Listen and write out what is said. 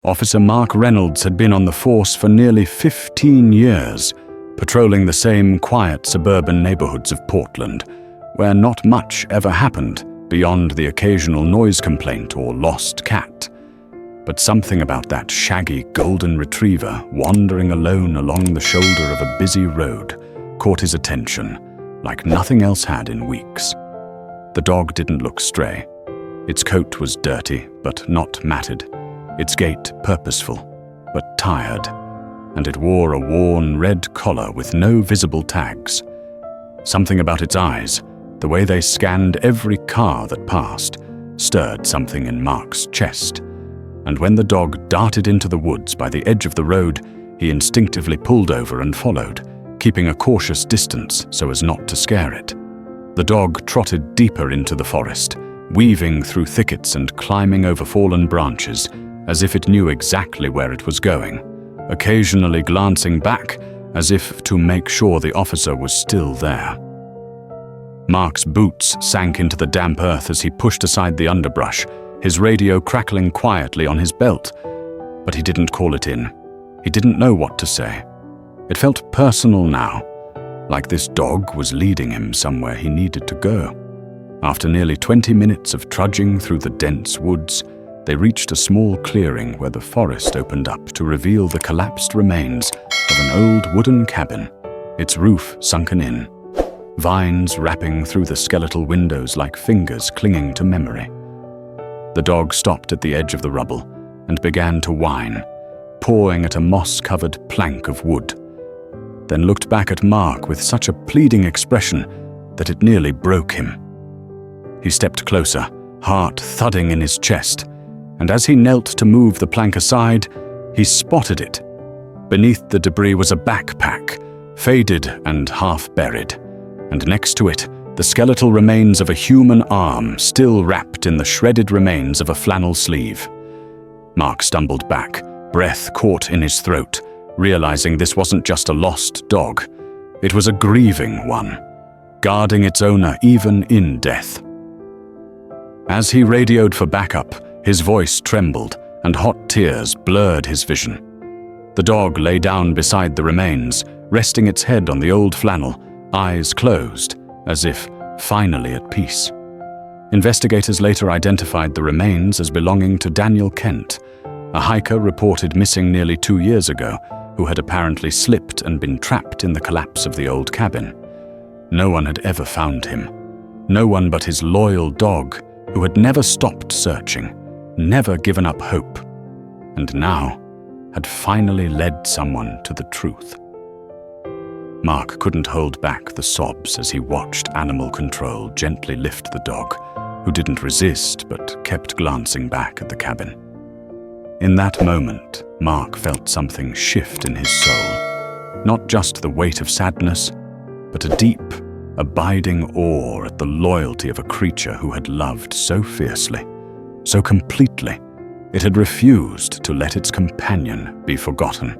Officer Mark Reynolds had been on the force for nearly 15 years, patrolling the same quiet suburban neighborhoods of Portland, where not much ever happened beyond the occasional noise complaint or lost cat. But something about that shaggy golden retriever wandering alone along the shoulder of a busy road caught his attention like nothing else had in weeks. The dog didn't look stray. Its coat was dirty, but not matted. Its gait purposeful, but tired, and it wore a worn red collar with no visible tags. Something about its eyes, the way they scanned every car that passed, stirred something in Mark's chest. And when the dog darted into the woods by the edge of the road, he instinctively pulled over and followed, keeping a cautious distance so as not to scare it. The dog trotted deeper into the forest, weaving through thickets and climbing over fallen branches, as if it knew exactly where it was going, occasionally glancing back as if to make sure the officer was still there. Mark's boots sank into the damp earth as he pushed aside the underbrush, his radio crackling quietly on his belt. But he didn't call it in. He didn't know what to say. It felt personal now, like this dog was leading him somewhere he needed to go. After nearly 20 minutes of trudging through the dense woods, they reached a small clearing where the forest opened up to reveal the collapsed remains of an old wooden cabin, its roof sunken in, vines wrapping through the skeletal windows like fingers clinging to memory. The dog stopped at the edge of the rubble and began to whine, pawing at a moss-covered plank of wood, then looked back at Mark with such a pleading expression that it nearly broke him. He stepped closer, heart thudding in his chest, and as he knelt to move the plank aside, he spotted it. Beneath the debris was a backpack, faded and half-buried, and next to it, the skeletal remains of a human arm still wrapped in the shredded remains of a flannel sleeve. Mark stumbled back, breath caught in his throat, realizing this wasn't just a lost dog. It was a grieving one, guarding its owner even in death. As he radioed for backup, his voice trembled and hot tears blurred his vision. The dog lay down beside the remains, resting its head on the old flannel, eyes closed, as if finally at peace. Investigators later identified the remains as belonging to Daniel Kent, a hiker reported missing nearly 2 years ago, who had apparently slipped and been trapped in the collapse of the old cabin. No one had ever found him. No one but his loyal dog, who had never stopped searching, never given up hope, and now had finally led someone to the truth. Mark couldn't hold back the sobs as he watched animal control gently lift the dog, who didn't resist but kept glancing back at the cabin. In that moment, Mark felt something shift in his soul, not just the weight of sadness, but a deep, abiding awe at the loyalty of a creature who had loved so fiercely, so completely, it had refused to let its companion be forgotten.